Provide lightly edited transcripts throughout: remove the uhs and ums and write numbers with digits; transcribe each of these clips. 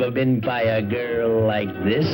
ever been by a girl like this?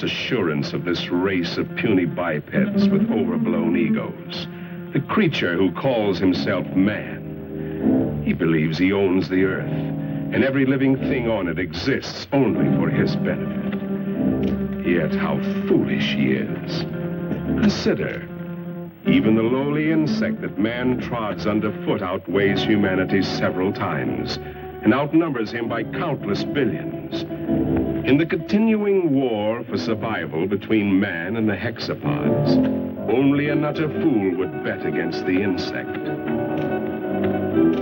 Assurance of this race of puny bipeds with overblown egos. The creature who calls himself man. He believes he owns the earth, and every living thing on it exists only for his benefit. Yet how foolish he is. Consider, even the lowly insect that man trods underfoot outweighs humanity several times, and outnumbers him by countless billions. In the continuing war for survival between man and the hexapods, only an utter fool would bet against the insect.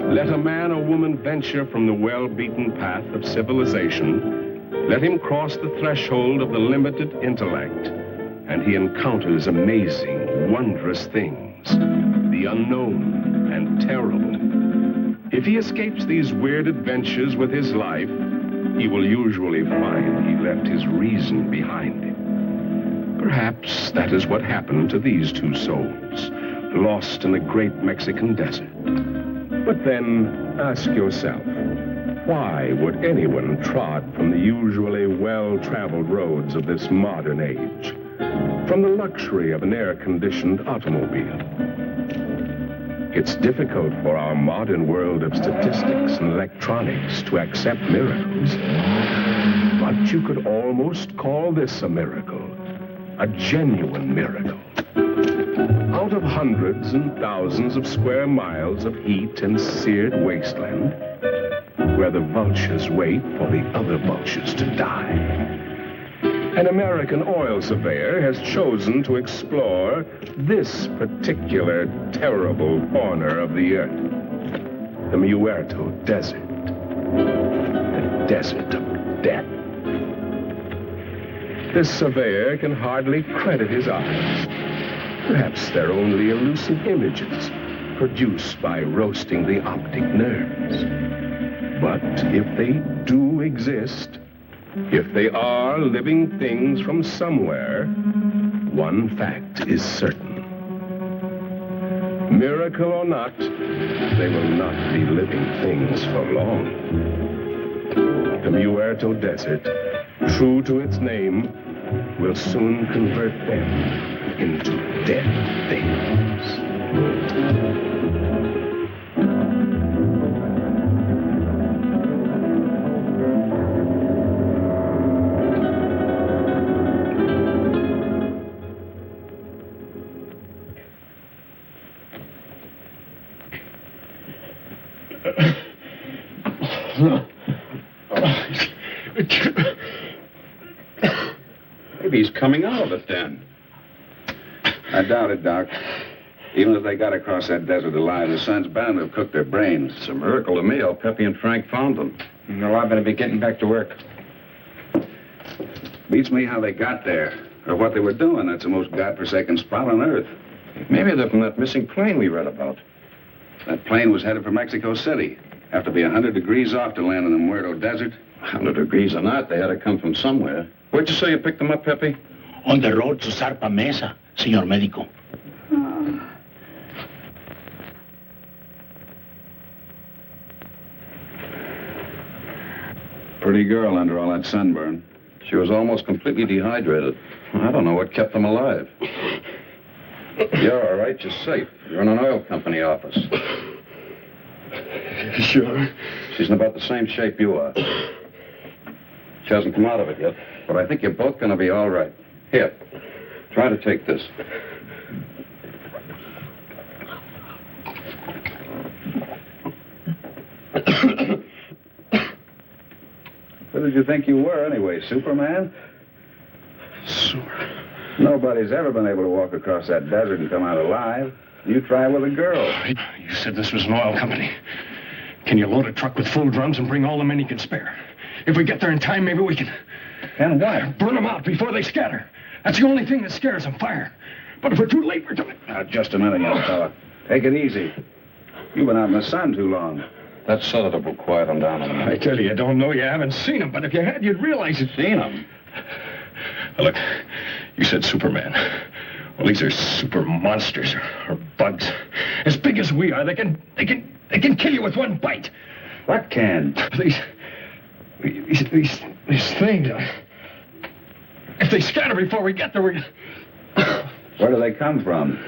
Let a man or woman venture from the well-beaten path of civilization, let him cross the threshold of the limited intellect, and he encounters amazing, wondrous things, the unknown and terrible. If he escapes these weird adventures with his life, he will usually find he left his reason behind him. Perhaps that is what happened to these two souls, lost in the great Mexican desert. But then, ask yourself, why would anyone trod from the usually well-traveled roads of this modern age, from the luxury of an air-conditioned automobile? It's difficult for our modern world of statistics and electronics to accept miracles. But you could almost call this a miracle, a genuine miracle. Out of hundreds and thousands of square miles of heat and seared wasteland, where the vultures wait for the other vultures to die, an American oil surveyor has chosen to explore this particular terrible corner of the earth, the Muerto Desert, the desert of death. This surveyor can hardly credit his eyes. Perhaps they're only elusive images produced by roasting the optic nerves. But if they do exist, if they are living things from somewhere, one fact is certain. Miracle or not, they will not be living things for long. The Muerto Desert, true to its name, will soon convert them into dead things. Maybe he's coming out of it then. I doubt it, Doc. Even if they got across that desert alive, the sun's bound to have cooked their brains. It's a miracle to me how Pepe and Frank found them. Well, I better be getting back to work. Beats me how they got there, or what they were doing. That's the most godforsaken spot on Earth. Maybe they're from that missing plane we read about. That plane was headed for Mexico City. Have to be 100 degrees off to land in the Muerto Desert. 100 degrees or not, they had to come from somewhere. Where'd you say you picked them up, Pepe? On the road to Zarpa Mesa, señor médico. Pretty girl under all that sunburn. She was almost completely dehydrated. I don't know what kept them alive. You're all right. You're safe. You're in an oil company office. Sure. She's in about the same shape you are. She hasn't come out of it yet, but I think you're both going to be all right. Here, try to take this. Who did you think you were, anyway, Superman? Nobody's ever been able to walk across that desert and come out alive. You try with a girl. You said this was an oil company. Can you load a truck with full drums and bring all the men you can spare? If we get there in time, maybe we can... Can what? Burn them out before they scatter. That's the only thing that scares them, fire. But if we're too late, we're coming... Now, just a minute, young fella. Take it easy. You've been out in the sun too long. That sedative will quiet them down a minute. I tell you, I don't know. You haven't seen them, but if you had, you'd realize it. Seen them? Look, you said Superman. Well, these are super monsters or bugs. As big as we are, they can kill you with one bite. What can? These things. If they scatter before we get there, we... Where do they come from?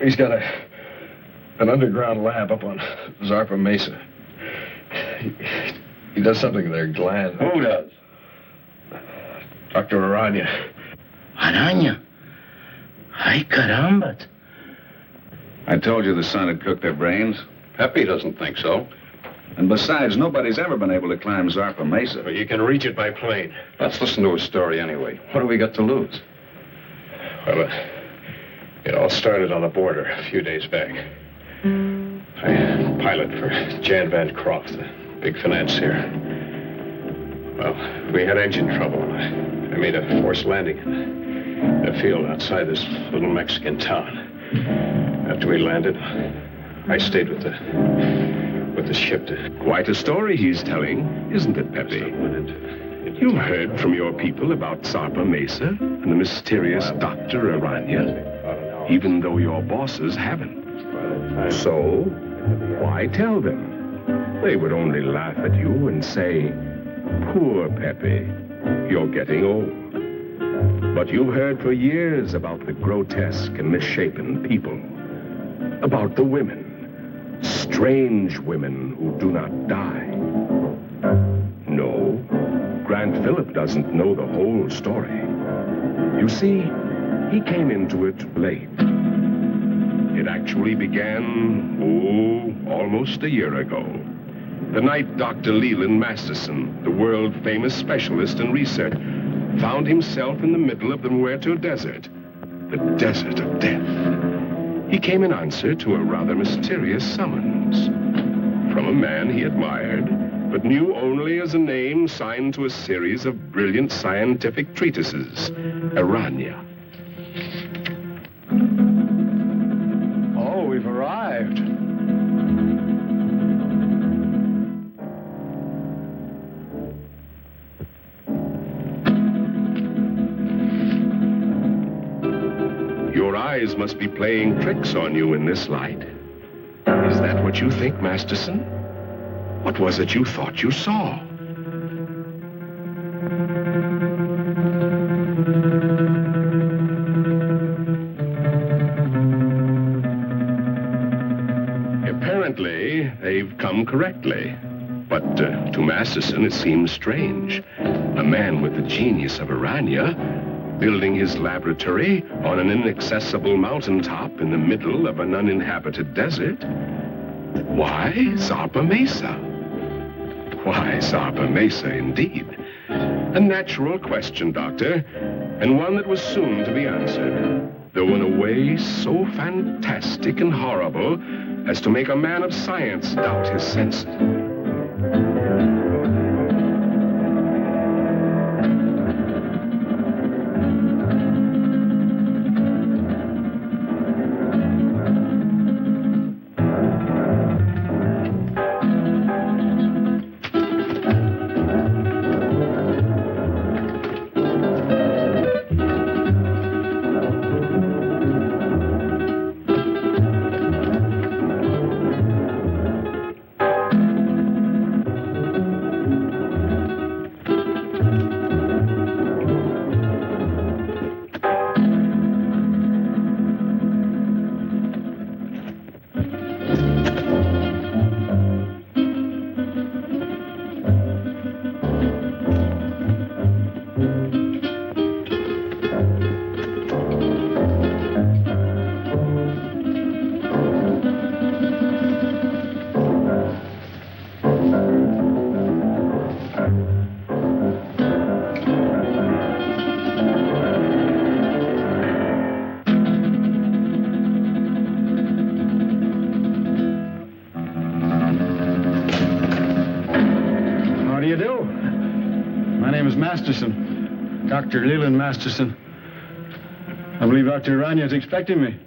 He's got an underground lab up on Zarpa Mesa. He does something to their gland. Who does? Dr. Aranya. Araña. Ay, caramba. I told you the sun had cooked their brains. Pepe doesn't think so. And besides, nobody's ever been able to climb Zarpa Mesa. But you can reach it by plane. Let's listen to his story anyway. What do we got to lose? Well, it all started on the border a few days back. I pilot for Jan Van Croft, the big financier. Well, we had engine trouble. I made a forced landing in a field outside this little Mexican town. After we landed, I stayed with the ship to... Quite a story he's telling, isn't it, Pepe? You've heard from your people about Zarpa Mesa and the mysterious Dr. Aranya, even though your bosses haven't. So, why tell them? They would only laugh at you and say, "Poor Pepe, you're getting old." But you've heard for years about the grotesque and misshapen people, about the women, strange women who do not die. No, Grant Phillip doesn't know the whole story. You see, he came into it late. It actually began, almost a year ago. The night Dr. Leland Masterson, the world-famous specialist in research, found himself in the middle of the Muerto Desert, the desert of death. He came in answer to a rather mysterious summons from a man he admired, but knew only as a name signed to a series of brilliant scientific treatises, Aranya. Oh, we've arrived. Your eyes must be playing tricks on you in this light. Is that what you think, Masterson? What was it you thought you saw? Apparently, they've come correctly. But to Masterson, it seems strange. A man with the genius of Aranya building his laboratory on an inaccessible mountaintop in the middle of an uninhabited desert. Why Zarpa Mesa? Why Zarpa Mesa, indeed? A natural question, Doctor, and one that was soon to be answered, though in a way so fantastic and horrible as to make a man of science doubt his senses. is Masterson. Dr. Leland Masterson. I believe Dr. Aranya is expecting me.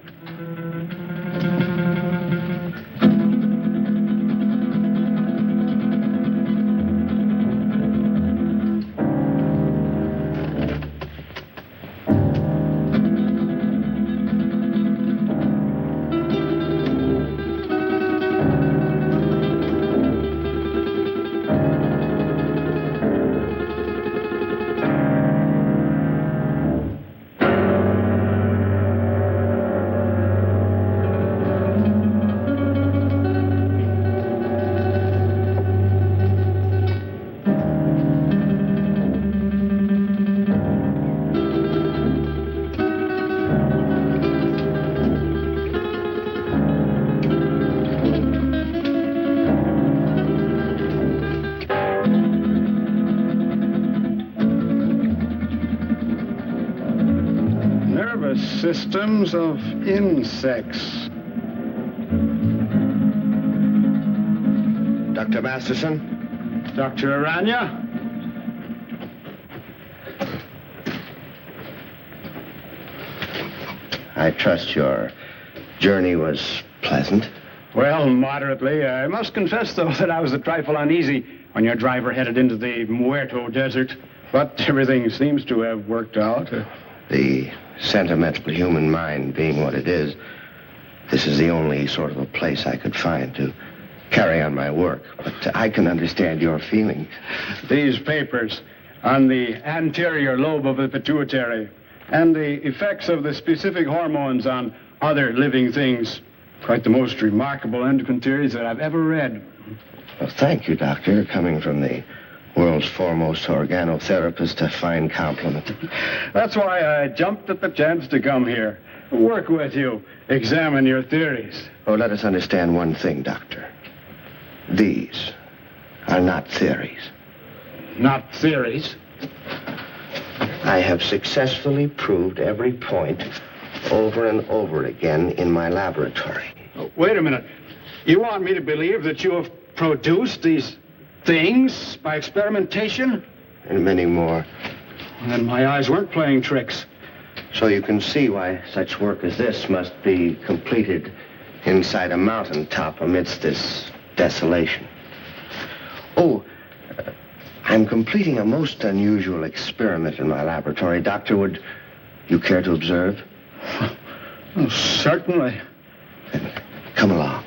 Systems of insects. Dr. Masterson? Dr. Aranya? I trust your journey was pleasant. Well, moderately. I must confess, though, that I was a trifle uneasy when your driver headed into the Muerto Desert. But everything seems to have worked out. The sentimental human mind being what it is, this is the only sort of a place I could find to carry on my work. But I can understand your feelings. These papers on the anterior lobe of the pituitary and the effects of the specific hormones on other living things. Quite the most remarkable endocrine theories that I've ever read. Well, thank you, Doctor. Coming from the world's foremost organotherapist, a fine compliment. That's why I jumped at the chance to come here. Work with you. Examine your theories. Oh, let us understand one thing, Doctor. These are not theories. Not theories? I have successfully proved every point over and over again in my laboratory. Oh, wait a minute. You want me to believe that you have produced these things by experimentation? And many more. And my eyes weren't playing tricks. So you can see why such work as this must be completed inside a mountaintop amidst this desolation. Oh, I'm completing a most unusual experiment in my laboratory. Doctor, would you care to observe? Oh, certainly. Then come along.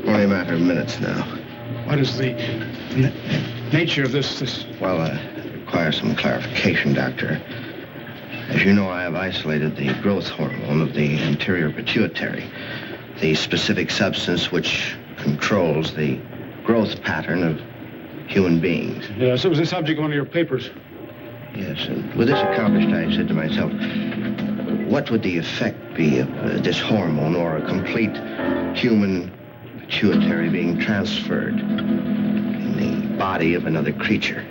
Only a matter of minutes now. What is the nature of this? Well, it requires some clarification, Doctor. As you know, I have isolated the growth hormone of the anterior pituitary, the specific substance which controls the growth pattern of human beings. Yes, it was the subject of one of your papers. Yes, and with this accomplished, I said to myself, what would the effect be of this hormone or a complete human pituitary being transferred in the body of another creature?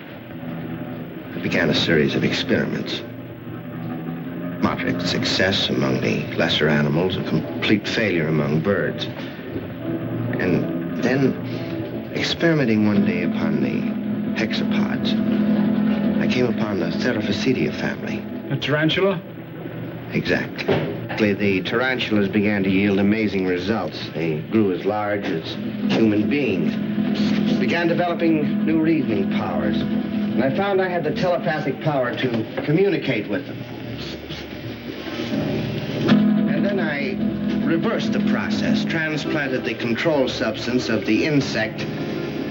I began a series of experiments. Moderate success among the lesser animals, a complete failure among birds. And then, experimenting one day upon the hexapods, I came upon the Theraphosidia family. A tarantula? Exactly. The tarantulas began to yield amazing results. They grew as large as human beings, began developing new reasoning powers, and I found I had the telepathic power to communicate with them. And then I reversed the process, transplanted the control substance of the insect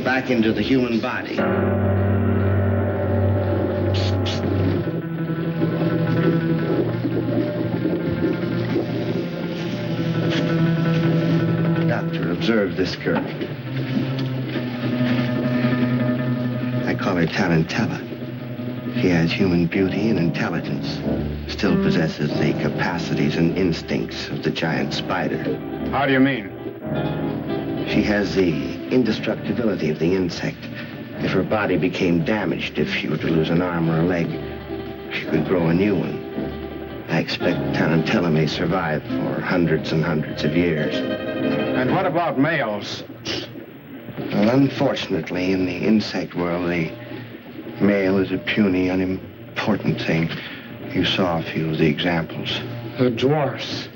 back into the human body. Doctor, observe this girl. I call her Tarantella. He has human beauty and intelligence, still possesses the capacities and instincts of the giant spider. How do you mean? She has the indestructibility of the insect. If her body became damaged, if she were to lose an arm or a leg, she could grow a new one. I expect Tarantella may survive for hundreds and hundreds of years. And what about males? Well, unfortunately, in the insect world, the male is a puny, unimportant thing. You saw a few of the examples. The dwarfs.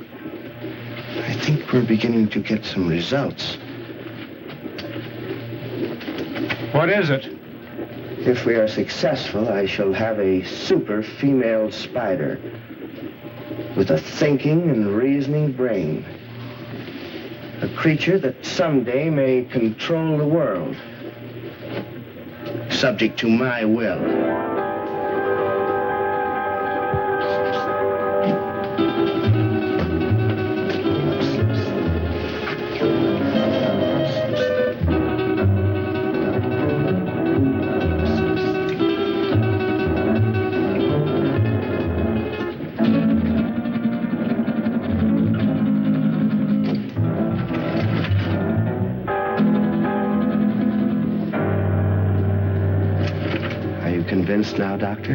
I think we're beginning to get some results. What is it? If we are successful, I shall have a super female spider with a thinking and reasoning brain. A creature that someday may control the world, subject to my will. Convinced now, Doctor?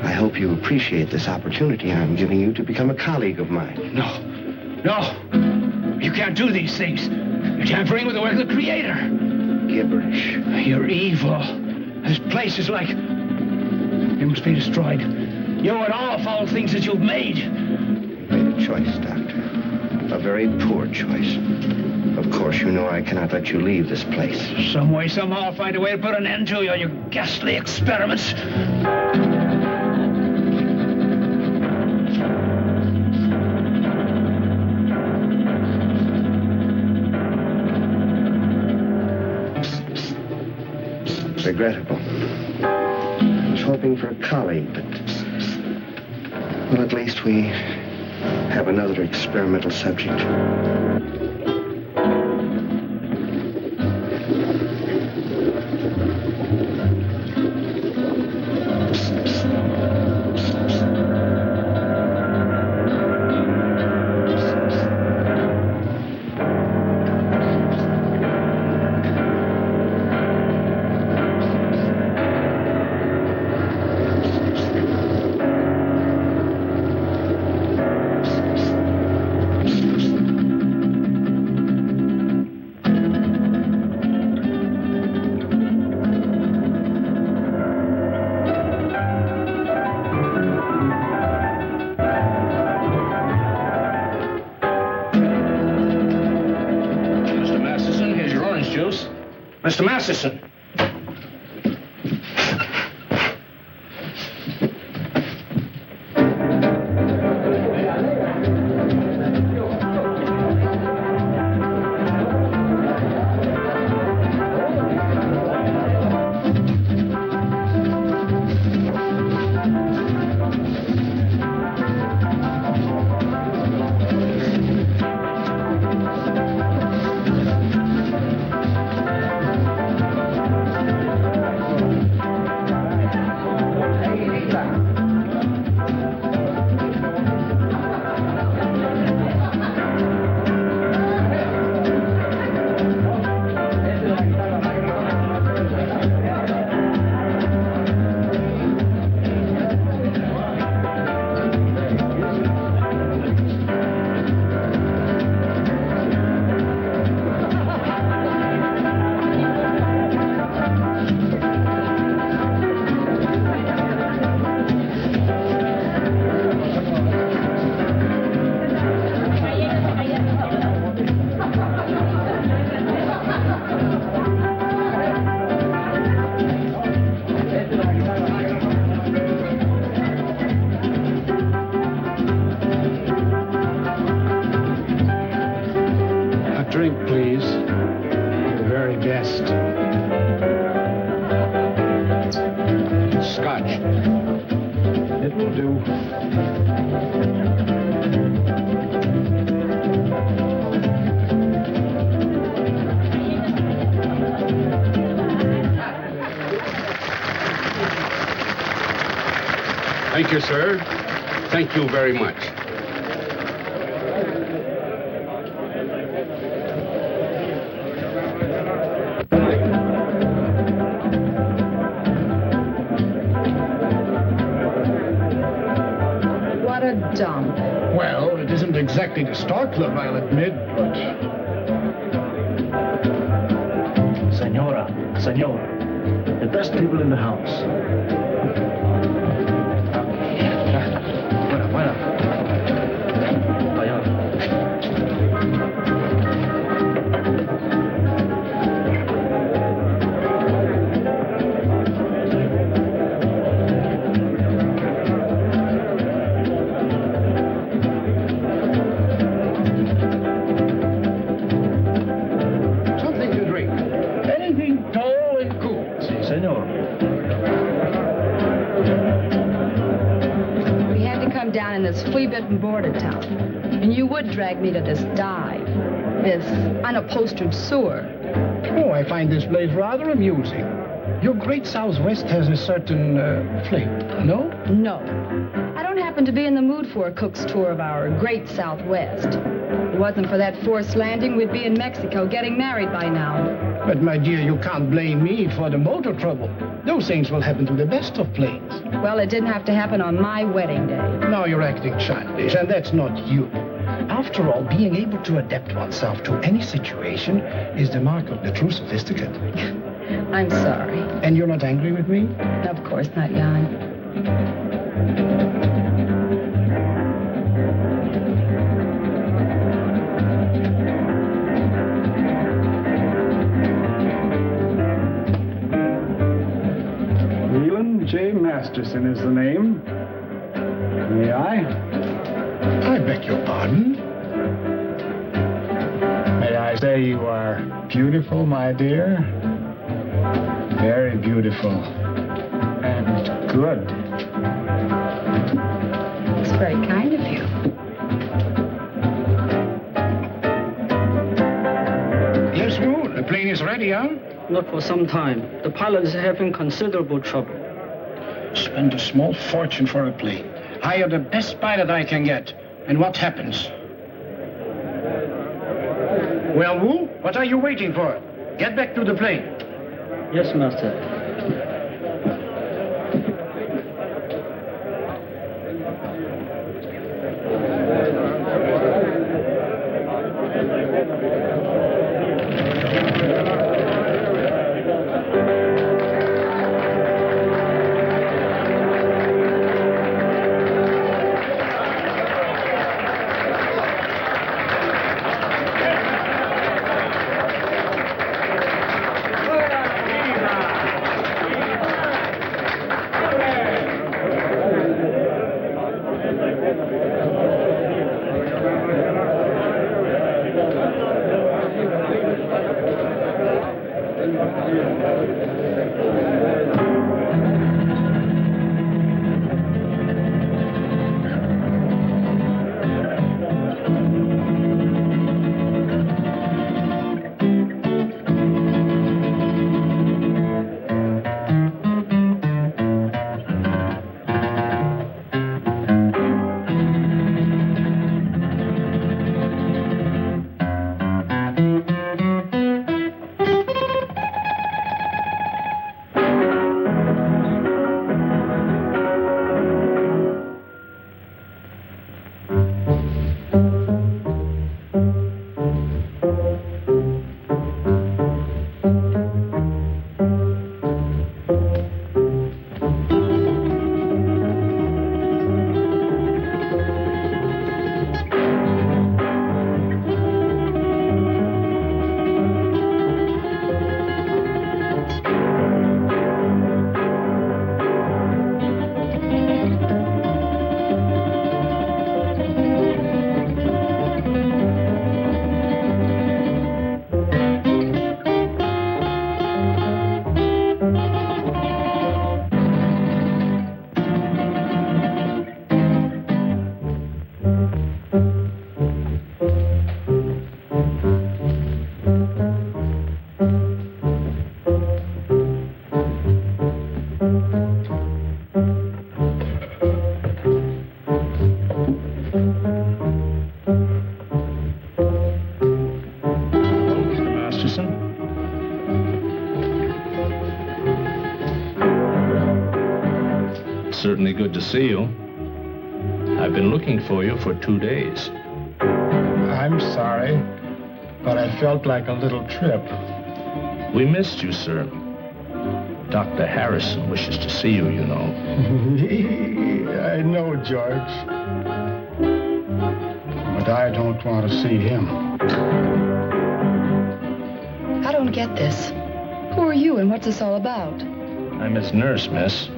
I hope you appreciate this opportunity I'm giving you to become a colleague of mine. No. You can't do these things. You're tampering with the work of the Creator. Gibberish. You're evil. This place is like... It must be destroyed. You and all foul things that you've made. You made a choice, Doctor. A very poor choice. Of course, you know I cannot let you leave this place. Some way, somehow, I'll find a way to put an end to your ghastly experiments. Regrettable. I was hoping for a colleague, but... Well, at least we have another experimental subject. Mr. Masterson. Drink, please. The very best. Scotch. It will do. Thank you, sir. Thank you very much. What a dump. Well, it isn't exactly the Star Club, I'll admit, but... Senora, the best people in the house. Fuera. Allá. Something to drink. Anything tall and cool. Si, senor. We had to come down in this flea-bitten border town. And you would drag me to this dive. This unupholstered sewer. Oh, I find this place rather amusing. Your Great Southwest has a certain flavor, no? No. I don't happen to be in the mood for a cook's tour of our Great Southwest. If it wasn't for that forced landing, we'd be in Mexico getting married by now. But, my dear, you can't blame me for the motor trouble. Those things will happen to the best of planes. Well, it didn't have to happen on my wedding day. Now you're acting childish, and that's not you. After all, being able to adapt oneself to any situation is the mark of the true sophisticate. I'm sorry. And you're not angry with me? Of course not, Jan. Leland J. Masterson is the name. May I? I beg your pardon? May I say you are beautiful, my dear? Very beautiful. And good. It's very kind of you. Yes, Moo, the plane is ready, huh? Not for some time. The pilot is having considerable trouble. Spend a small fortune for a plane. Hire the best pilot I can get. And what happens? Well, Wu, what are you waiting for? Get back to the plane. Yes, master. certainly good to see you. I've been looking for you for 2 days. I'm sorry, but I felt like a little trip. We missed you, sir. Dr. Harrison wishes to see you, you know. I know, George. But I don't want to see him. I don't get this. Who are you and what's this all about? I'm his nurse, miss.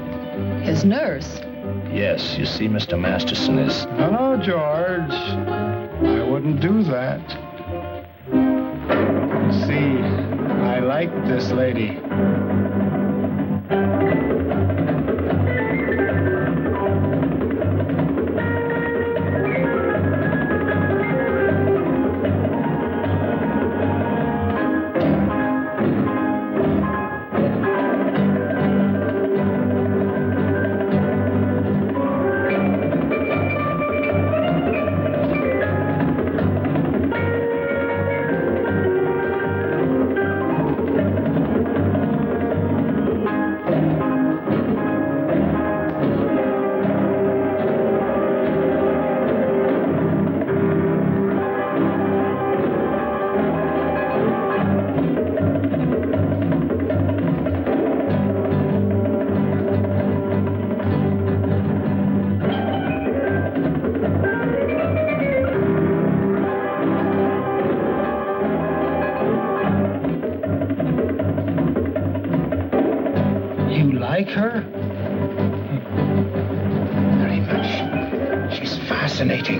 His nurse? Yes, you see, Mr. Masterson is... No, George. I wouldn't do that. You see, I like this lady. Like her? Very much. She's fascinating.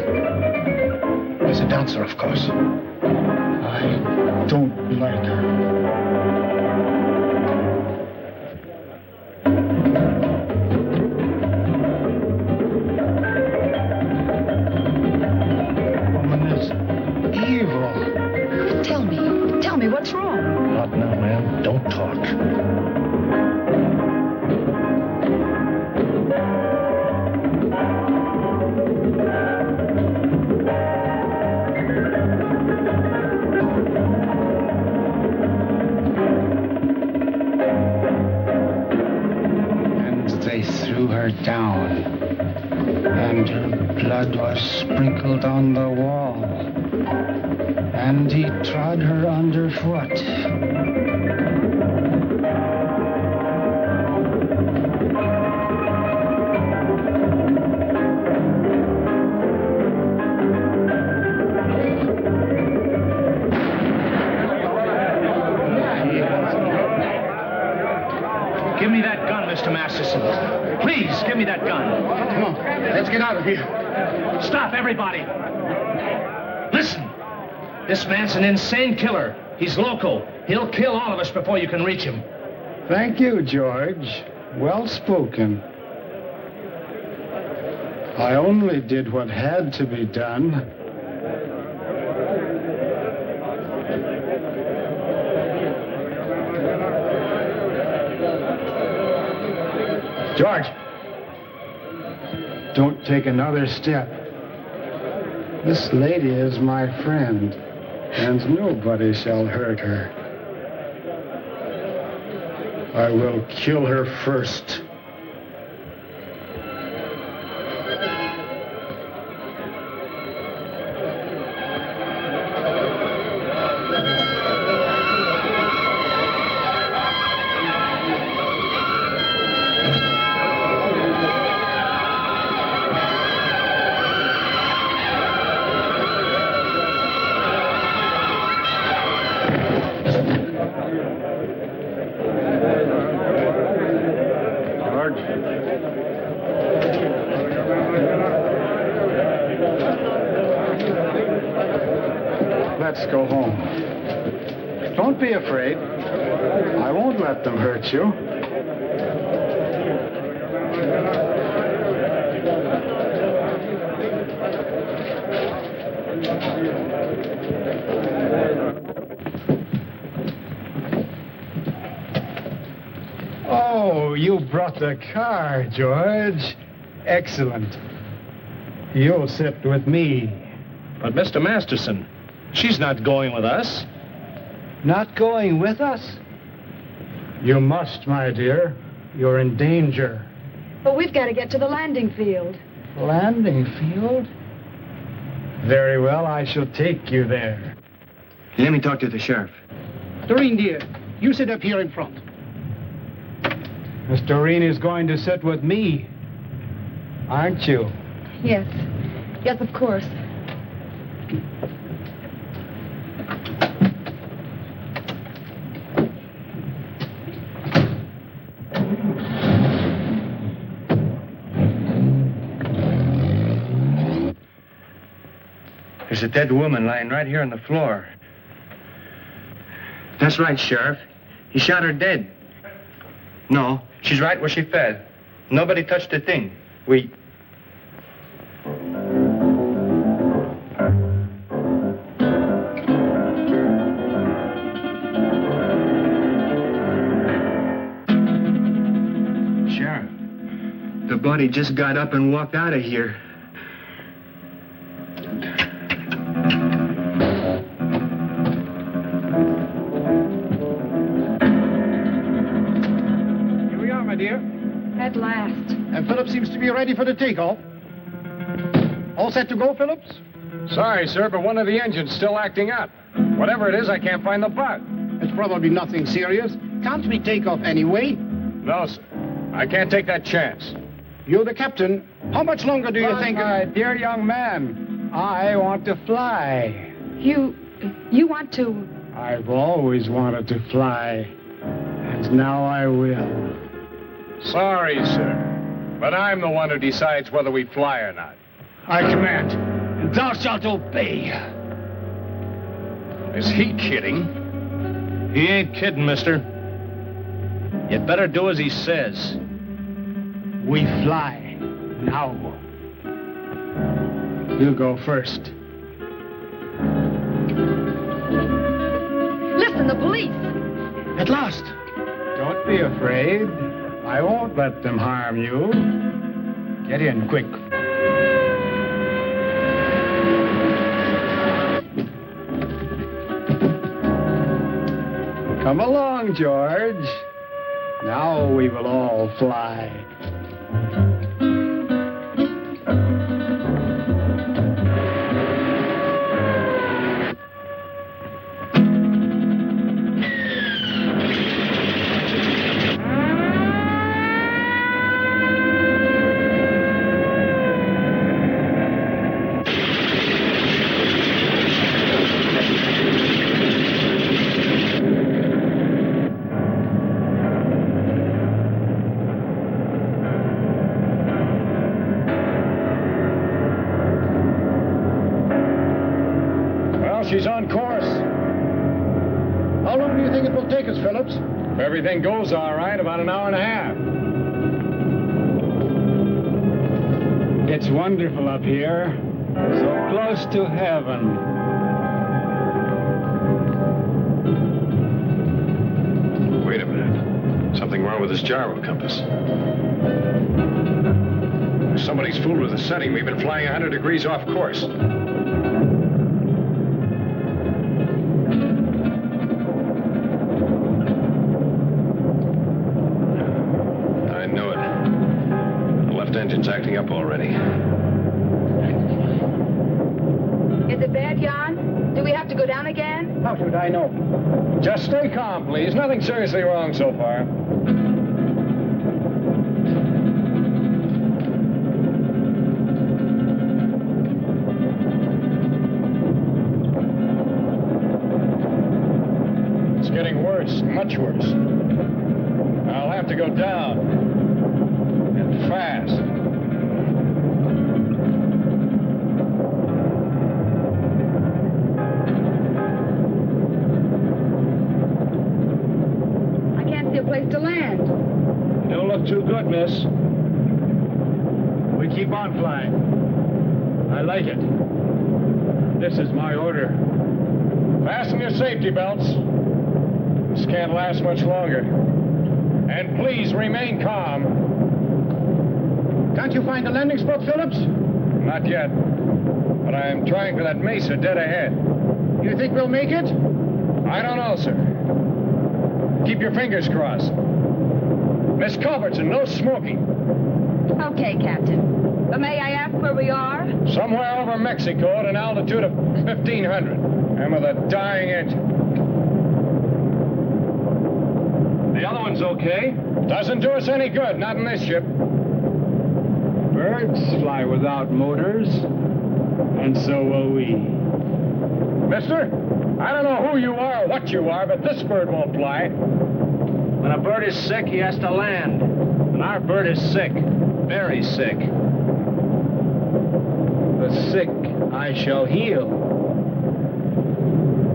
As a dancer, of course. I don't like her. Woman is evil. Tell me what's wrong? Not now, ma'am. Don't talk. Down, and her blood was sprinkled on the wall, and he trod her underfoot. Give me that gun, Mr. Masterson. Please, give me that gun. Come on, let's get out of here. Stop, everybody. Listen. This man's an insane killer. He's local. He'll kill all of us before you can reach him. Thank you, George. Well spoken. I only did what had to be done. George, don't take another step. This lady is my friend, and nobody shall hurt her. I will kill her first. Let's go home. Don't be afraid. I won't let them hurt you. Oh, you brought the car, George. Excellent. You'll sit with me. But, Mr. Masterson, she's not going with us. Not going with us? You must, my dear. You're in danger. But we've got to get to the landing field. Landing field? Very well, I shall take you there. Let me talk to the sheriff. Doreen, dear, you sit up here in front. Miss Doreen is going to sit with me, aren't you? Yes. Yes, of course. There's a dead woman lying right here on the floor. That's right, Sheriff. He shot her dead. No, she's right where she fell. Nobody touched a thing. We... Sheriff, the body just got up and walked out of here. At last. And Phillips seems to be ready for the takeoff. All set to go, Phillips? Sorry, sir, but one of the engines still acting up. Whatever it is, I can't find the bug. It's probably nothing serious. Can't we take off anyway? No, sir. I can't take that chance. You're the captain. How much longer do you think... My dear young man, I want to fly. You want to... I've always wanted to fly. And now I will. Sorry, sir, but I'm the one who decides whether we fly or not. I command, and thou shalt obey. Is he kidding? He ain't kidding, mister. You'd better do as he says. We fly now. You go first. Listen, the police! At last! Don't be afraid. I won't let them harm you. Get in quick. Come along, George. Now we will all fly. She's on course. How long do you think it will take us, Phillips? If everything goes all right, about an hour and a half. It's wonderful up here. So close to heaven. Wait a minute. Something wrong with this gyro compass. Somebody's fooled with the setting. We've been flying 100 degrees off course. Engine's acting up already. Is it bad, Jan? Do we have to go down again? How should I know? Just stay calm, please. Nothing seriously wrong so far. It's getting worse, much worse. I'll have to go down. And fast. Place to land. You don't look too good, miss. We keep on flying. I like it. This is my order. Fasten your safety belts. This can't last much longer. And please remain calm. Can't you find a landing spot, Phillips? Not yet. But I am trying for that Mesa dead ahead. You think we'll make it? I don't know, sir. Keep your fingers crossed. Miss Culbertson, no smoking. Okay, Captain. But may I ask where we are? Somewhere over Mexico at an altitude of 1,500. And with a dying engine. The other one's okay. Doesn't do us any good, not in this ship. Birds fly without motors, and so will we. Mister, I don't know who you are or what you are, but this bird won't fly. When a bird is sick, he has to land. And our bird is sick. Very sick. The sick I shall heal.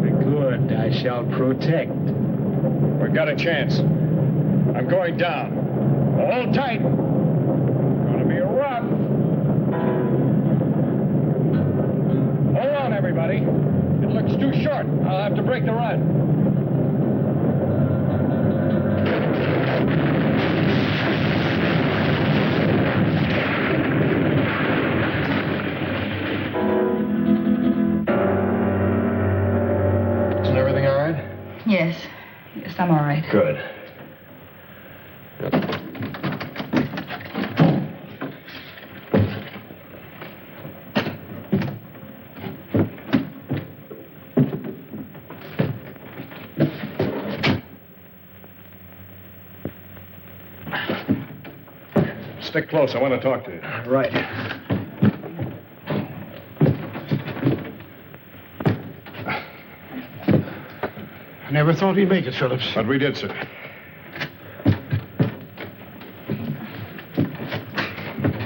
The good I shall protect. We've got a chance. I'm going down. Hold tight. Gonna be rough. Hold on, everybody. It looks too short. I'll have to break the run. Isn't everything all right? Yes. Yes, I'm all right. Good. Stick close. I want to talk to you. Right. I never thought we'd make it, Phillips. But we did, sir.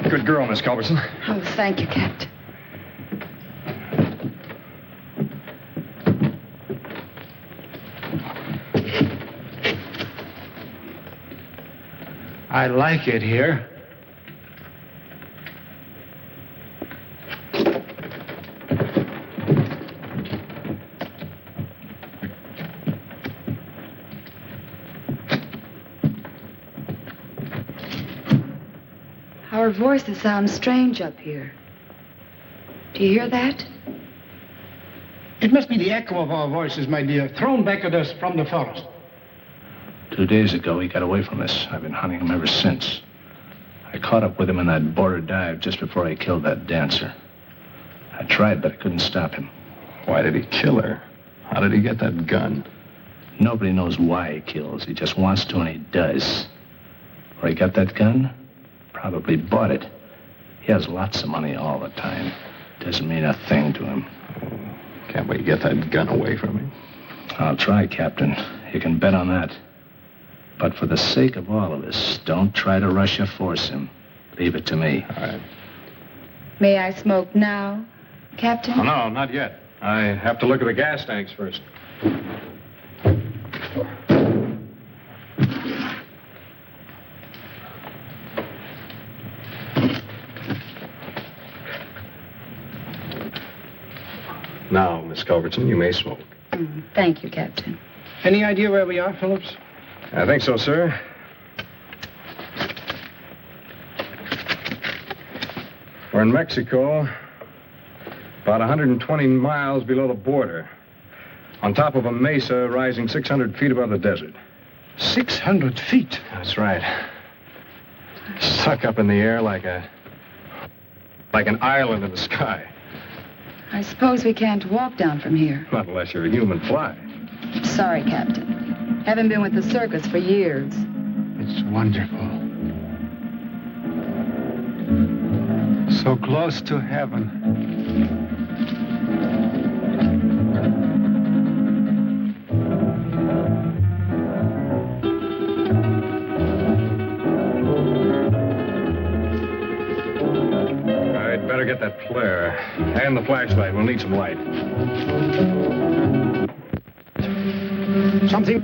Good girl, Miss Culbertson. Oh, thank you, Captain. I like it here. Our voices sound strange up here. Do you hear that? It must be the echo of our voices, my dear, thrown back at us from the forest. 2 days ago, he got away from us. I've been hunting him ever since. I caught up with him in that border dive just before I killed that dancer. I tried, but I couldn't stop him. Why did he kill her? How did he get that gun? Nobody knows why he kills. He just wants to, and he does. Where he got that gun? Probably bought it. He has lots of money all the time. Doesn't mean a thing to him. Can't we get that gun away from him? I'll try, Captain. You can bet on that. But for the sake of all of us, don't try to rush or force him. Leave it to me. All right. May I smoke now, Captain? Oh, no, not yet. I have to look at the gas tanks first. Now, Miss Culbertson, you may smoke. Thank you, Captain. Any idea where we are, Phillips? I think so, sir. We're in Mexico, about 120 miles below the border, on top of a mesa rising 600 feet above the desert. 600 feet? That's right. Stuck up in the air like an island in the sky. I suppose we can't walk down from here. Not unless you're a human fly. Sorry, Captain. Haven't been with the circus for years. It's wonderful. So close to heaven. I'd better get that flare. And the flashlight. We'll need some light. Something?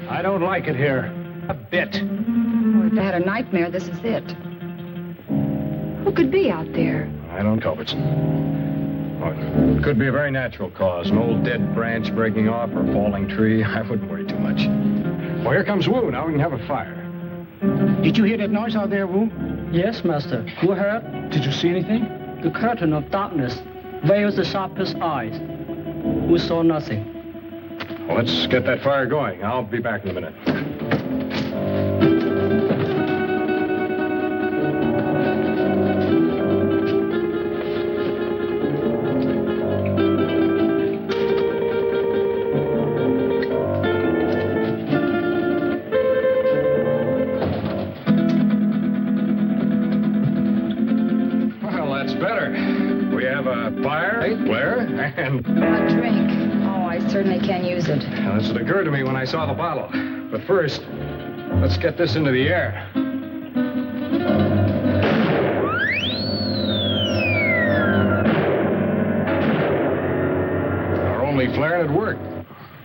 I don't like it here. A bit. Oh, if I had a nightmare, this is it. Who could be out there? I don't know, Culbertson. Oh, it could be a very natural cause. An old dead branch breaking off or a falling tree. I wouldn't worry too much. Well, here comes Wu. Now we can have a fire. Did you hear that noise out there, Wu? Yes, Master. Who heard? Did you see anything? The curtain of darkness veils the sharpest eyes. We saw nothing. Well, let's get that fire going. I'll be back in a minute. light, Blair, and... A drink. Oh, I certainly can use it. Well, that's what occurred to me when I saw the bottle. But first, let's get this into the air. Our only flare and it worked.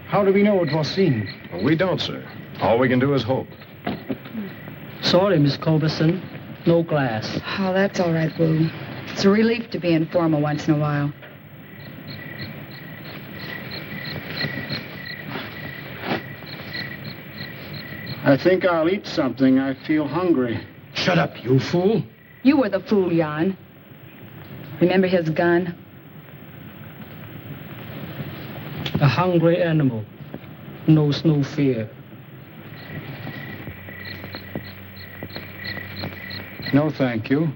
How do we know it was seen? Well, we don't, sir. All we can do is hope. Sorry, Miss Culberson. No glass. Oh, that's all right, Wu. It's a relief to be informal once in a while. I think I'll eat something. I feel hungry. Shut up, you fool. You were the fool, Jan. Remember his gun? A hungry animal knows no fear. No, thank you.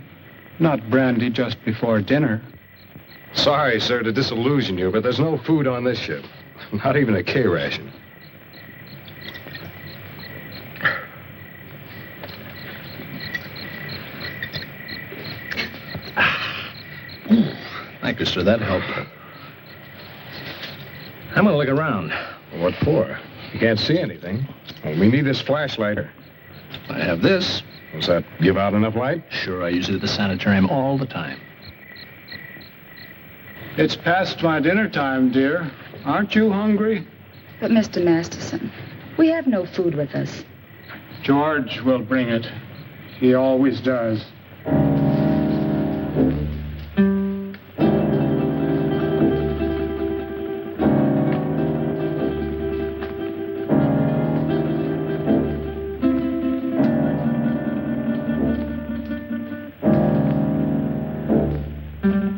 Not brandy just before dinner. Sorry, sir, to disillusion you, but there's no food on this ship. Not even a K ration. Thank you, sir. That helped. I'm gonna look around. What for? You can't see anything. Well, we need this flashlight. I have this. Does that give out enough light? Sure, I use it at the sanitarium all the time. It's past my dinner time, dear. Aren't you hungry? But, Mr. Masterson, we have no food with us. George will bring it. He always does.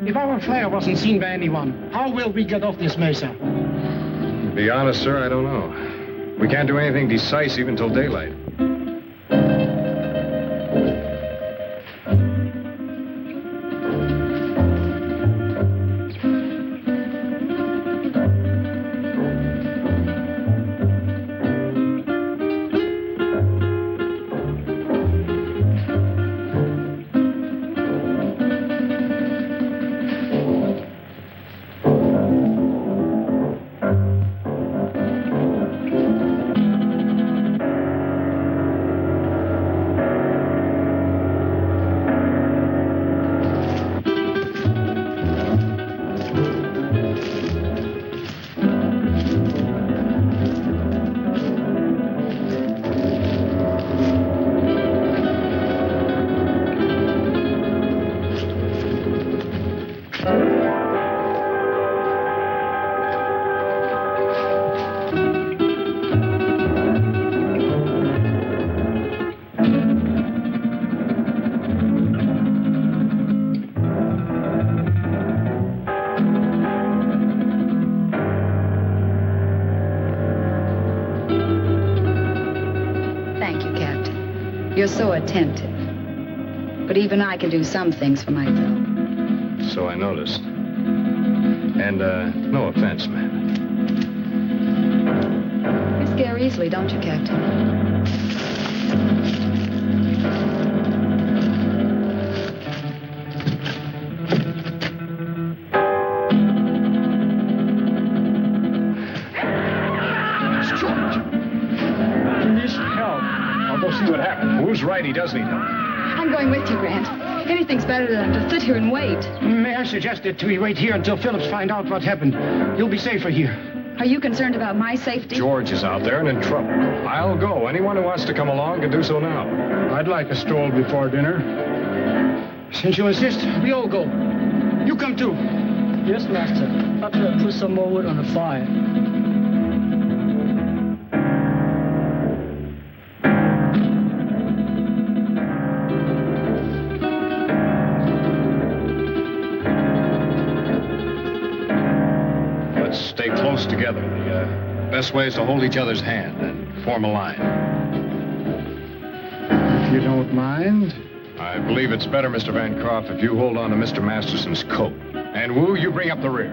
If our flare wasn't seen by anyone, how will we get off this mesa? To be honest, sir, I don't know. We can't do anything decisive until daylight. You're so attentive. But even I can do some things for myself. So I noticed. And, no offense, ma'am. You scare easily, don't you, Captain? See what happened. Who's right? He does need help. I'm going with you, Grant. Anything's better than to sit here and wait. May I suggest that we wait here until Phillips find out what happened? You'll be safer here. Are you concerned about my safety? George is out there and in trouble. I'll go. Anyone who wants to come along can do so now. I'd like a stroll before dinner. Since you insist, we all go. You come too. Yes, Master. But put some more wood on the fire. Stay close together. The best way is to hold each other's hand and form a line. If you don't mind. I believe it's better, Mr. Bancroft, if you hold on to Mr. Masterson's coat. And Wu, you bring up the rear.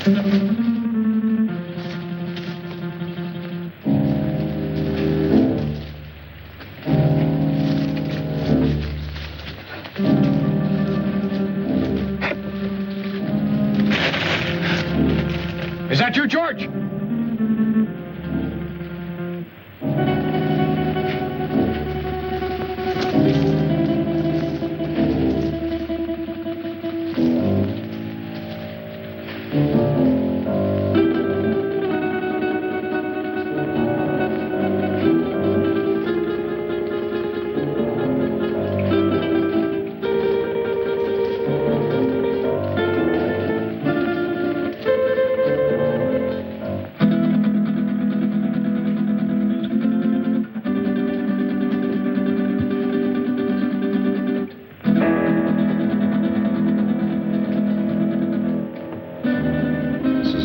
Is that you, George?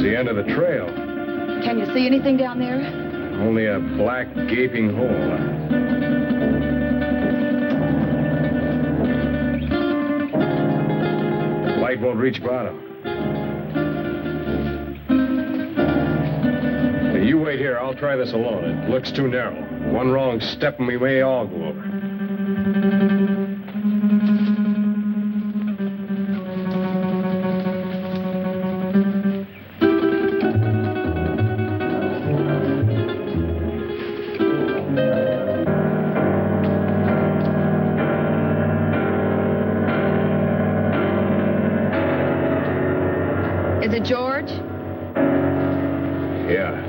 End of the trail. Can you see anything down there? Only a black, gaping hole. Light won't reach bottom. Hey, you wait here. I'll try this alone. It looks too narrow. One wrong step and we may all go over. Is it George? Yeah.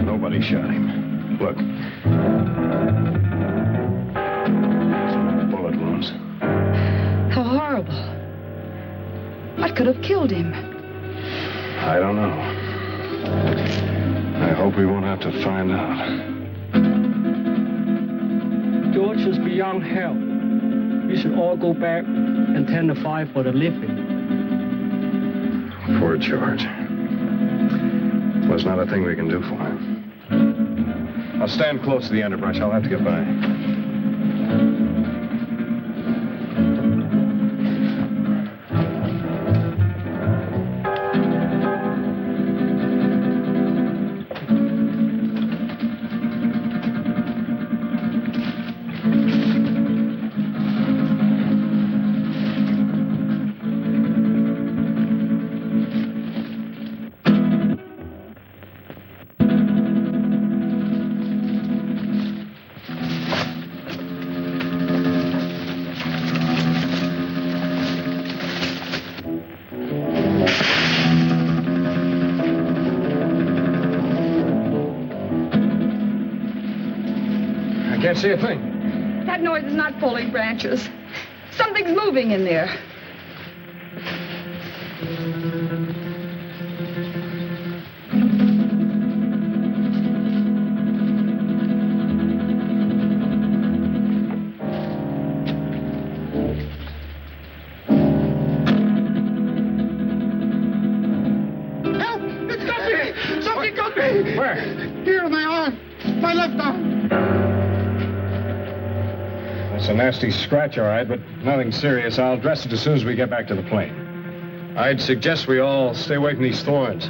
Nobody shot him. Look. Bullet wounds. How horrible. What could have killed him? I don't know. I hope we won't have to find out. George is beyond help. We should all go back and tend the fire for the living. Poor George. Well, there's not a thing we can do for him. I'll stand close to the underbrush. I'll have to get by. Can't see a thing. That noise is not falling branches. Something's moving in there. Help! It's got me! Something got me! Where? Here in my arm. My left arm. It's a nasty scratch, all right, but nothing serious. I'll dress it as soon as we get back to the plane. I'd suggest we all stay away from these thorns.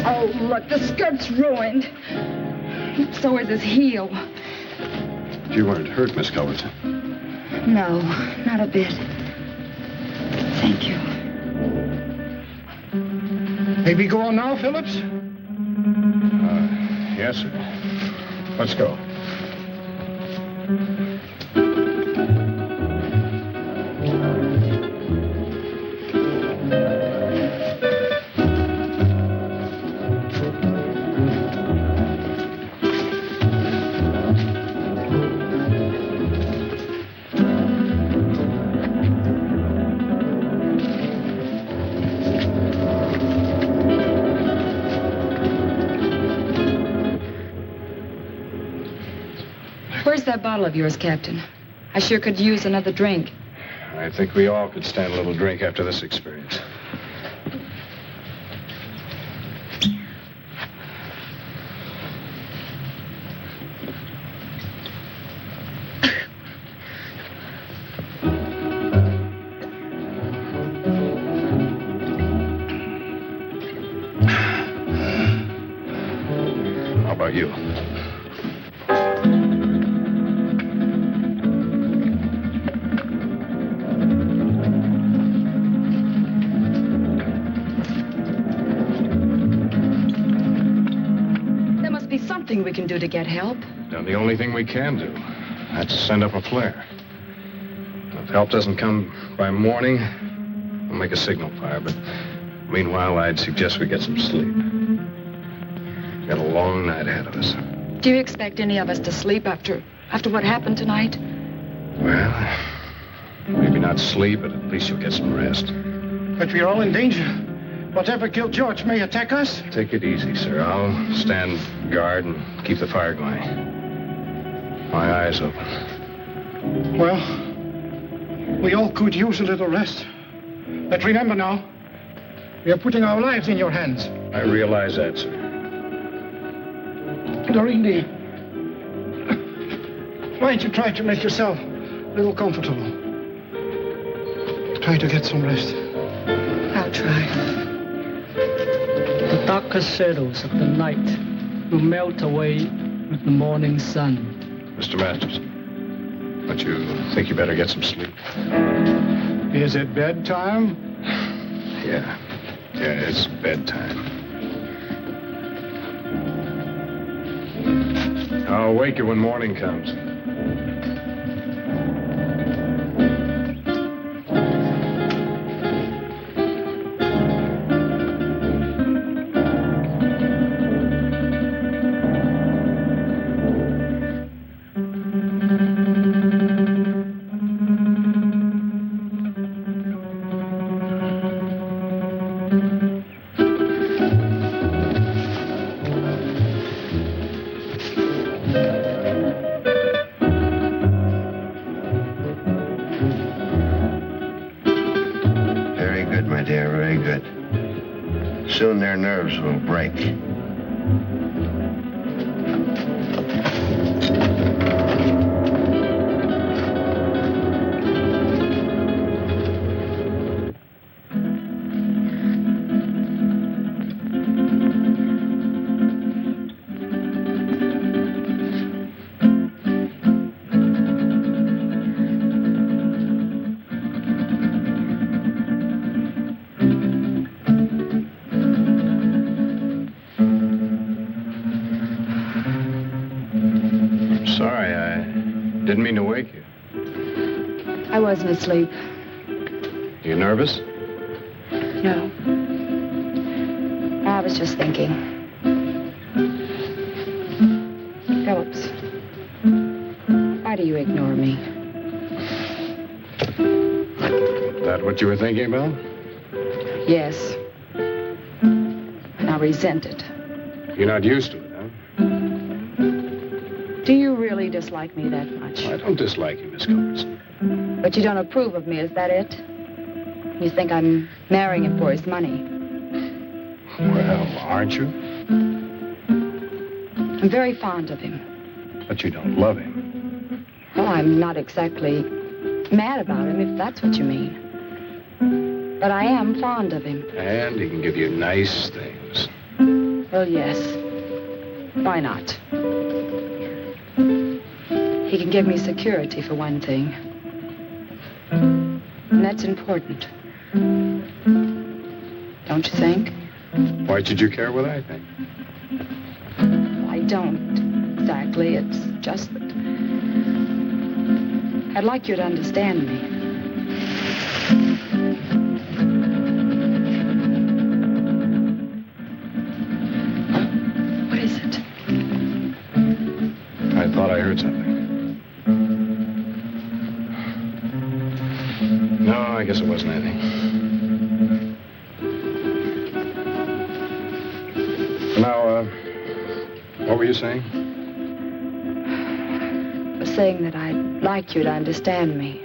Oh, look, the skirt's ruined. So is his heel. You weren't hurt, Miss Culbertson. No, not a bit. Thank you. May we go on now, Phillips? Yes, sir. Let's go. that bottle of yours, Captain? I sure could use another drink. I think we all could stand a little drink after this experience. How about you? Something we can do to get help. Now, the only thing we can do, that's send up a flare. If help doesn't come by morning, we'll make a signal fire, but meanwhile, I'd suggest we get some sleep. We've got a long night ahead of us. Do you expect any of us to sleep after what happened tonight? Well, maybe not sleep, but at least you'll get some rest. But we're all in danger. Whatever killed George may attack us. Take it easy, sir. I'll stand guard and keep the fire going. My eyes open. Well, we all could use a little rest. But remember now, we are putting our lives in your hands. I realize that, sir. Doreen, why don't you try to make yourself a little comfortable? Try to get some rest. I'll try. The darker shadows of the night will melt away with the morning sun. Mr. Masters, don't you think you better get some sleep? Is it bedtime? Yeah, it's bedtime. I'll wake you when morning comes. Soon their nerves will break. Didn't mean to wake you. I wasn't asleep. You nervous? No. I was just thinking. Phillips, why do you ignore me? Is that what you were thinking about? Yes. And I resent it. You're not used to it, huh? Do you really dislike me that much? I don't dislike you, Miss Culbertson. But you don't approve of me, is that it? You think I'm marrying him for his money? Well, aren't you? I'm very fond of him. But you don't love him. Well, I'm not exactly mad about him, if that's what you mean. But I am fond of him. And he can give you nice things. Well, yes. Why not? He can give me security, for one thing. And that's important. Don't you think? Why should you care what I think? Well, I don't exactly. It's just that I'd like you to understand me. What is it? I thought I heard something. No, I guess it wasn't anything. Now, what were you saying? I was saying that I'd like you to understand me.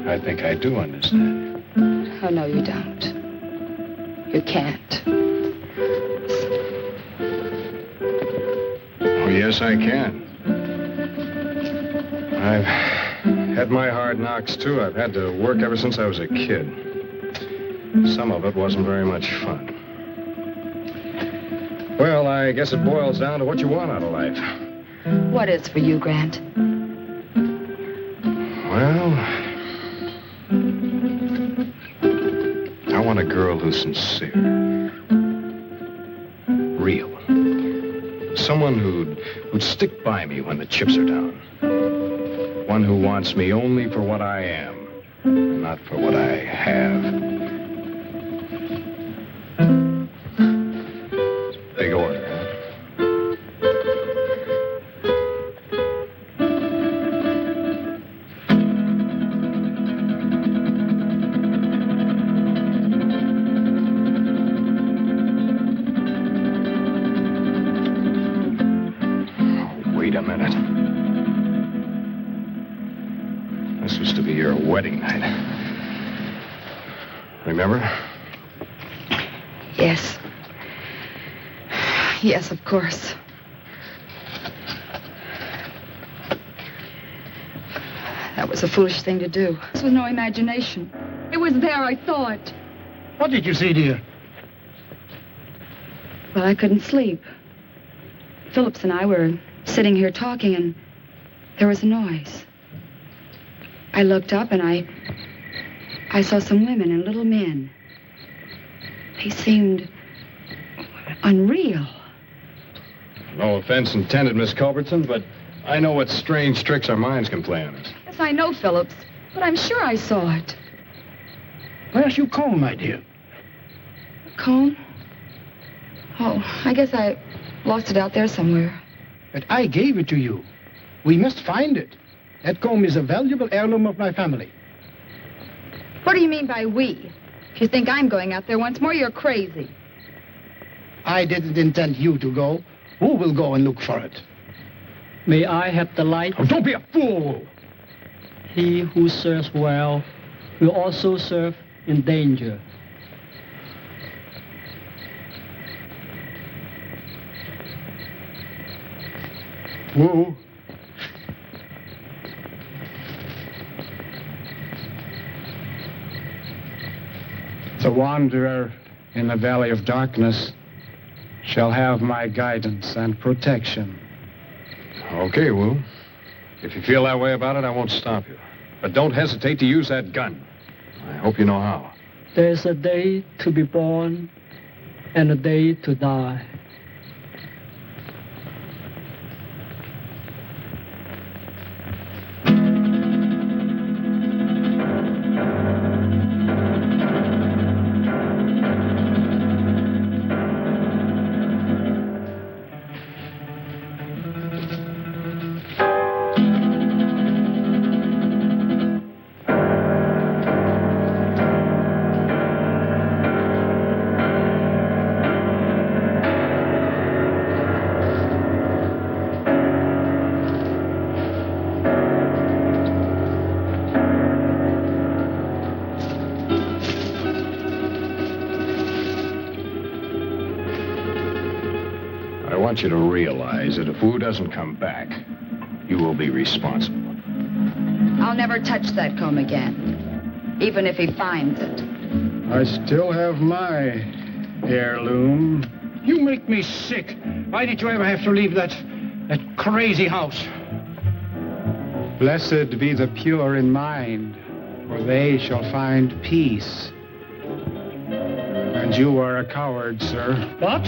I think I do understand. Oh, no, you don't. You can't. Oh, yes, I can. I've had my hard knocks, too. I've had to work ever since I was a kid. Some of it wasn't very much fun. Well, I guess it boils down to what you want out of life. What is for you, Grant? Well, I want a girl who's sincere. Real. Someone who'd stick by me when the chips are down. One who wants me only for what I am, not for what I have. Big order, huh? Wait a minute. This was to be your wedding night. Remember? Yes. Yes, of course. That was a foolish thing to do. This was no imagination. It was there, I thought. What did you see, dear? Well, I couldn't sleep. Phillips and I were sitting here talking, and there was a noise. I looked up, and I saw some women and little men. They seemed unreal. No offense intended, Miss Culbertson, but I know what strange tricks our minds can play on us. Yes, I know, Phillips, but I'm sure I saw it. Where's your comb, my dear? Comb? Oh, I guess I lost it out there somewhere. But I gave it to you. We must find it. That comb is a valuable heirloom of my family. What do you mean by we? If you think I'm going out there once more, you're crazy. I didn't intend you to go. Who will go and look for it? May I have the light? Oh, don't be a fool! He who serves well will also serve in danger. Who? The wanderer in the valley of darkness shall have my guidance and protection. Okay, Wu. If you feel that way about it, I won't stop you. But don't hesitate to use that gun. I hope you know how. There's a day to be born and a day to die. I want you to realize that if Wu doesn't come back, you will be responsible. I'll never touch that comb again, even if he finds it. I still have my heirloom. You make me sick. Why did you ever have to leave that crazy house? Blessed be the pure in mind, for they shall find peace. And you are a coward, sir. What?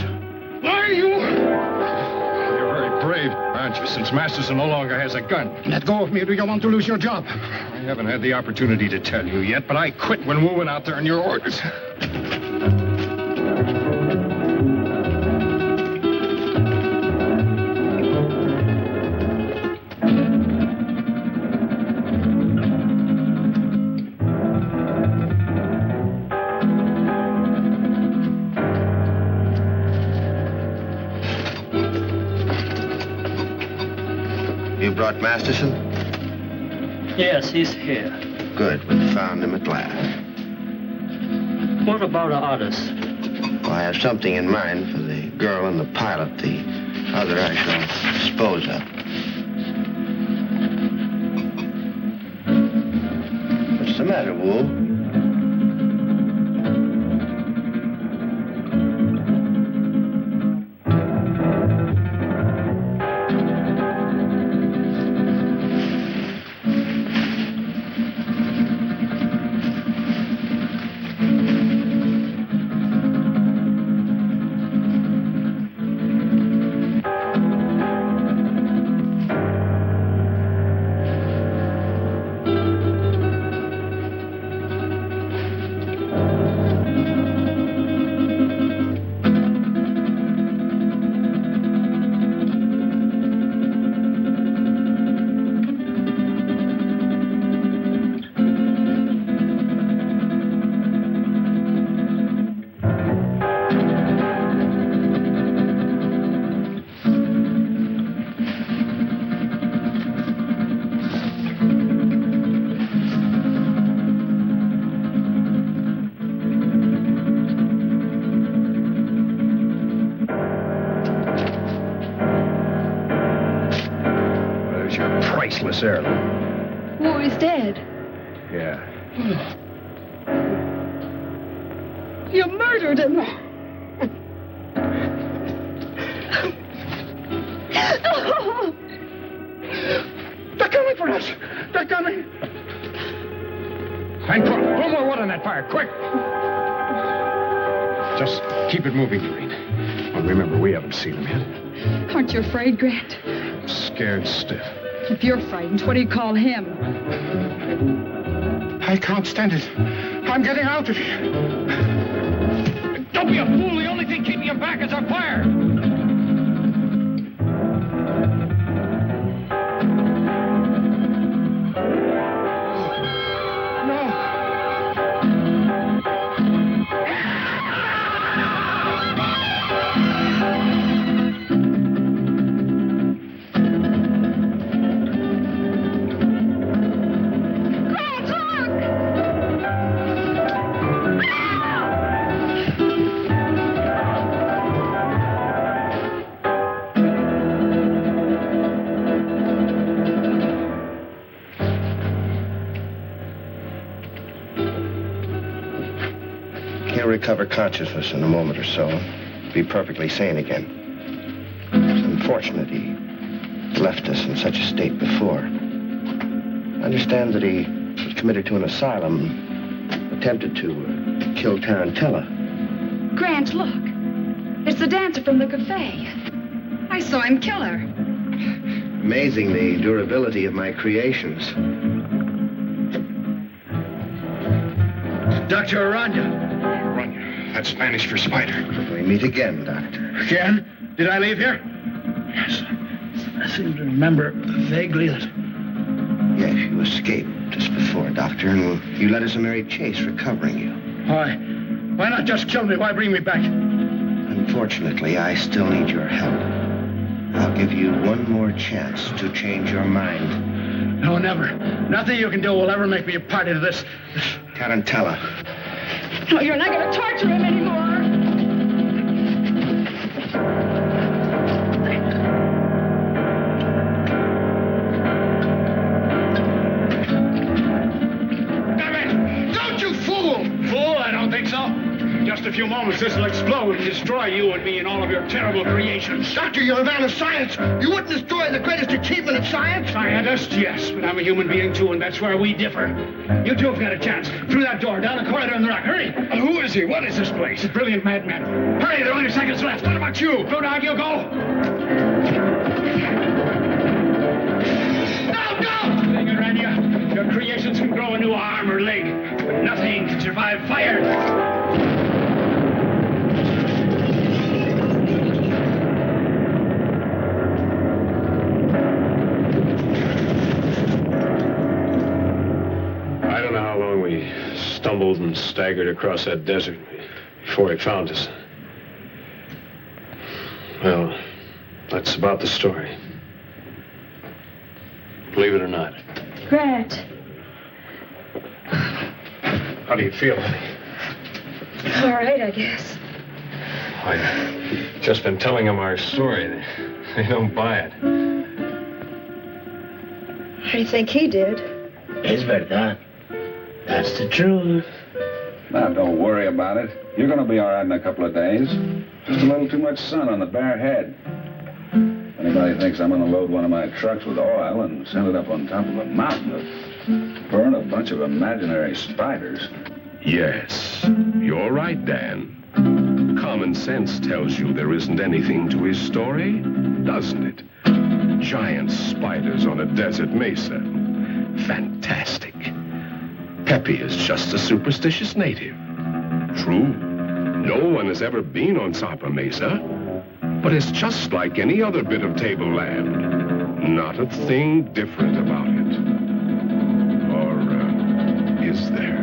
Why are you? You're very brave, aren't you, since Masterson no longer has a gun? Let go of me, or do you want to lose your job? I haven't had the opportunity to tell you yet, but I quit when Wu went out there on your orders. brought Masterson? Yes, he's here. Good. We found him at last. What about the others? Well, I have something in mind for the girl and the pilot. The other I shall dispose of. What's the matter, Wool? Priceless heirloom. Who is dead? Yeah. You murdered him. They're coming for us. They're coming. Hank, throw more wood on that fire, quick! Just keep it moving, Doreen. Well, remember, we haven't seen him yet. Aren't you afraid, Grant? I'm scared stiff. If you're frightened, what do you call him? I can't stand it. I'm getting out of here. Don't be a fool. The only thing keeping him back is our fire. He'll recover consciousness in a moment or so. Be perfectly sane again. It's unfortunate he left us in such a state before. I understand that he was committed to an asylum, attempted to kill Tarantella. Grant, look. It's the dancer from the cafe. I saw him kill her. Amazing the durability of my creations. Dr. Aranya. That's Spanish for spider. We meet again, Doctor. Again? Did I leave here? Yes. I seem to remember vaguely that... Yes, you escaped just before, Doctor, and you led us a merry chase recovering you. Why? Why not just kill me? Why bring me back? Unfortunately, I still need your help. I'll give you one more chance to change your mind. No, never. Nothing you can do will ever make me a party to this. Tarantella. No, you're not going to torture him anymore. Damn it! Don't you fool! Fool? I don't think so. Just a few moments, this will explode and destroy you and me and all of your terrible creations. Doctor, you're a man of science. You wouldn't destroy the greatest achievement of science. Scientist, yes, but I'm a human being, too, and that's where we differ. You two have got a chance. Through that door, down the corridor in the rock. Hurry! Who is he? What is this place? He's a brilliant madman. Hurry, there are only seconds left. What about you? Go down, you go. No, don't! Thing around you. Your creations can grow a new arm or leg, but nothing can survive fire. Stumbled and staggered across that desert before he found us. Well, that's about the story. believe it or not. Grant. How do you feel, honey? All right, I guess. I've just been telling them our story. They don't buy it. I think he did. Es verdad. That's the truth. Now, don't worry about it. You're going to be all right in a couple of days. Just a little too much sun on the bare head. Anybody thinks I'm going to load one of my trucks with oil and send it up on top of a mountain to burn a bunch of imaginary spiders? Yes, you're right, Dan. Common sense tells you there isn't anything to his story, doesn't it? Giant spiders on a desert mesa. Fantastic. Pepe is just a superstitious native. True, no one has ever been on Sapa Mesa, but it's just like any other bit of tableland. Not a thing different about it. Or is there?